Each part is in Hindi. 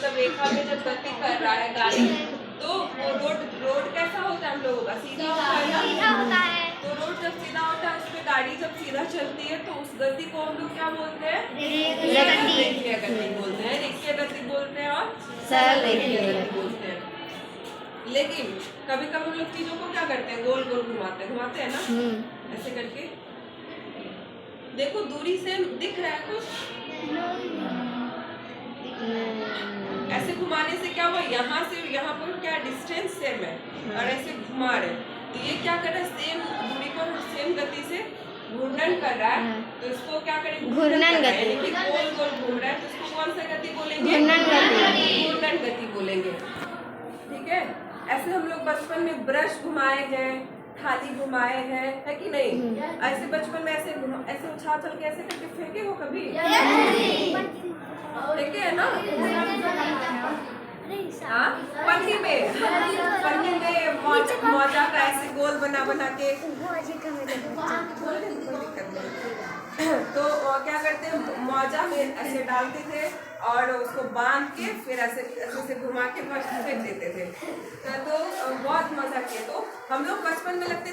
मतलब रेखा में जब गति कर रहा है गाड़ी, तो वो रोड कैसा होता है हम लोगों का? सीधा होता है। तो रोड जब सीधा होता है उसमें गाड़ी जब सीधा चलती है तो उस गति को हम लोग क्या बोलते हैं? रेखीय गति बोलते हैं, रेखीय गति बोलते हैं और सरल रेखीय गति बोलते हैं। लेकिन कभी कभी हम लोग चीजों को क्या करते हैं? गोल गोल घुमाते हैं ना, ऐसे करके। देखो दूरी से दिख रहा है कुछ? ऐसे घुमाने से क्या हुआ? यहाँ से यहाँ पर क्या डिस्टेंस सेम है और ऐसे घुमा रहे, तो ये क्या कर रहा है? सेम दूरी पर सेम गति से घूर्णन कर रहा है। तो इसको क्या करेंगे? घूर्णन गति, यानी कि गोल गोल घूम रहा है, तो इसको कौन सा गति बोलेंगे? घूर्णन गति बोलेंगे। ठीक है। ऐसे हम लोग बचपन में ब्रश घुमाए हैं, थाली घुमाए हैं, है कि नहीं? ऐसे बचपन में ऐसे उछाल के ऐसे करके फेंके हो कभी? फेंके है ना? हाँ, पन्नी में मौजा का ऐसे गोल बना के तो क्या करते हैं? मौजा में ऐसे डालते थे और उसको बांध के फिर ऐसे घुमा के बस फेंक देते थे। तो बहुत मजा किए। तो हम लोग बचपन में लगता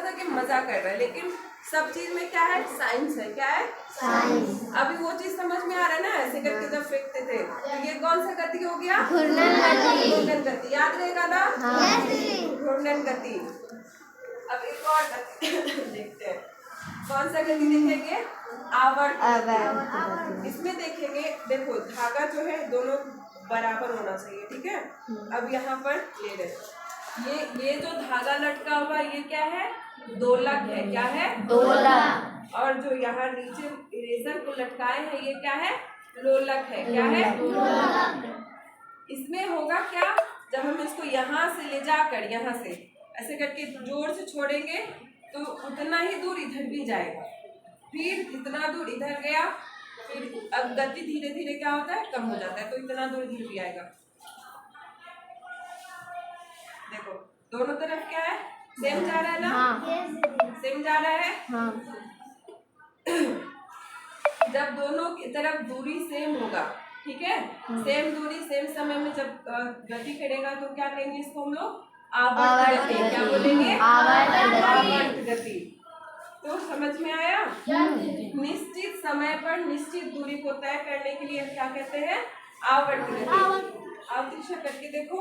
था कि मजा कर रहे हैं, लेकिन सब चीज में क्या है? साइंस है। क्या है? साइंस। अभी वो चीज समझ में आ रहा है ना? ऐसे करके जब फेंकते थे, तो ये कौन सा गति हो गया? घूर्णन गति। याद रहेगा ना? घूर्णन गति। अब एक और गति देखते हैं। कौन सा गति देखेंगे? आवर्त। इसमें देखेंगे, देखो धागा जो है दोनों बराबर होना चाहिए, ठीक है? अब यहाँ पर ले रहे, ये जो धागा लटका हुआ ये क्या है? दोलक है। क्या है? दोलक। और जो यहाँ नीचे इरेजर को लटकाए हैं ये क्या है? लोलक है। क्या है? लोलक। इसमें होगा क्या? जब हम इसको यहाँ से ले जाकर यहाँ से ऐसे करके जोर से छोड़ेंगे तो उतना ही दूर इधर भी जाएगा, फिर इतना दूर इधर गया, फिर अब गति धीरे धीरे क्या होता है? कम हो जाता है, तो इतना दूर इधर भी आएगा। देखो दोनों तरफ क्या है? सेम जा रहा है ना? हाँ। सेम जा रहा है। हाँ। जब दोनों की तरफ दूरी सेम होगा, ठीक है? सेम दूरी सेम समय में जब गति करेगा तो क्या कहेंगे इसको हम लोग? आवर्त गति। क्या बोलेंगे? आवर्त गति। तो समझ में आया? निश्चित समय पर निश्चित दूरी को तय करने के लिए क्या कहते हैं? आवर्त गति। आप दृश्य करके देखो।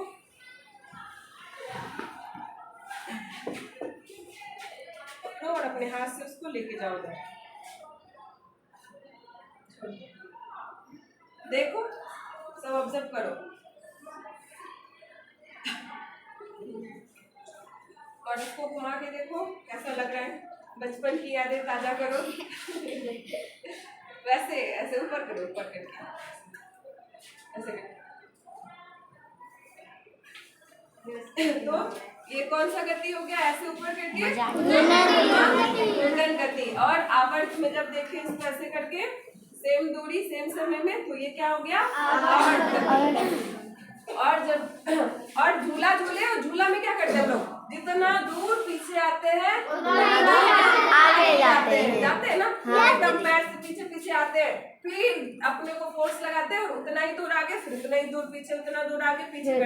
पकड़ो और अपने हाथ से उसको लेके जाओ उधर। देखो, सब ऑब्जर्व करो और इसको घुमा के देखो कैसा लग रहा है। बचपन की यादें ताजा करो। वैसे ऐसे ऊपर करो, ऊपर करके ऐसे करो। तो ये कौन सा गति हो गया? ऐसे ऊपर करके घूर्णन गति। और आवर्त में जब देखें इसको ऐसे करके सेम दूरी सेम समय में, तो ये क्या हो गया? आवर्त गति। और जब और झूला झूले, और झूला में क्या करते हैं लोग? जितना दूर पीछे आते हैं आगे जाते हैं ना? एकदम पैर से पीछे पीछे आते हैं, फिर अपने को फोर्स लगाते हैं और उतना ही दूर आगे, फिर उतना ही दूर पीछे, उतना दूर आगे पीछे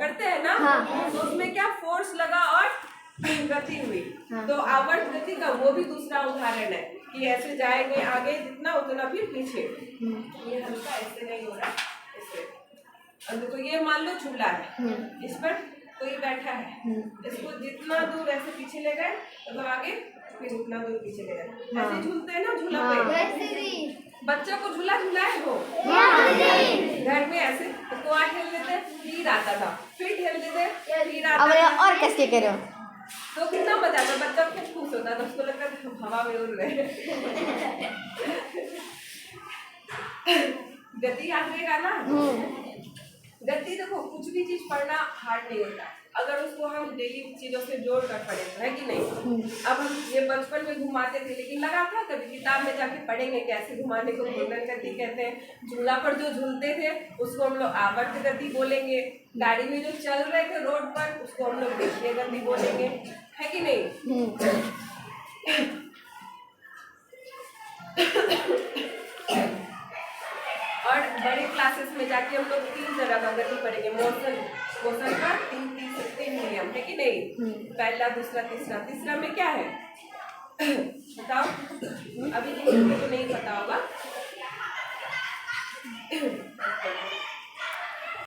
करते हैं ना? तो उसमें क्या फोर्स लगा और गति हुई। तो आवर्त गति का वो भी दूसरा उदाहरण है कि ऐसे जाएंगे आगे जितना, उतना फिर पीछे। ये हल्का ऐसे नहीं हो रहा, ऐसे। तो ये मान लो झूला है, इस पर कोई बैठा है, इसको जितना दूर ऐसे पीछे ले गए मतलब आगे, फिर उतना दूर पीछे ले गए। ऐसे झूलते हैं ना झूला पे। बच्चों को झूला झूलाए हो घर में? ऐसे तो वहाँ ठेल देते, फिर आता था, फिर ठेल देते, फिर आता था, और कैसे करो तो कितना मजा आता। बच्चा खूब खुश होता था, उसको लगता था हवा में उड़ रहे। गति याद रहेगा ना? गति देखो, कुछ भी चीज पढ़ना हार्ड नहीं होता अगर उसको हम डेली चीजों से जोड़ कर पढ़े, है कि नहीं? अब हम ये बचपन में घुमाते थे, लेकिन लगा था कभी किताब में जाके पढ़ेंगे कैसे घुमाने को घूर्णन गति कहते हैं। झूला पर जो झूलते थे उसको हम लोग आवर्त गति बोलेंगे। गाड़ी में जो चल रहे थे रोड पर उसको हम लोग रेखीय गति बोलेंगे, है कि नहीं? और बड़े क्लासेस में जाके हम लोग 3 तरह का गति पढ़ेंगे। मोशन का 3 नियम है कि नहीं? पहला, दूसरा, तीसरा। तीसरा में क्या है बताओ? अभी जिनको तो नहीं पता होगा।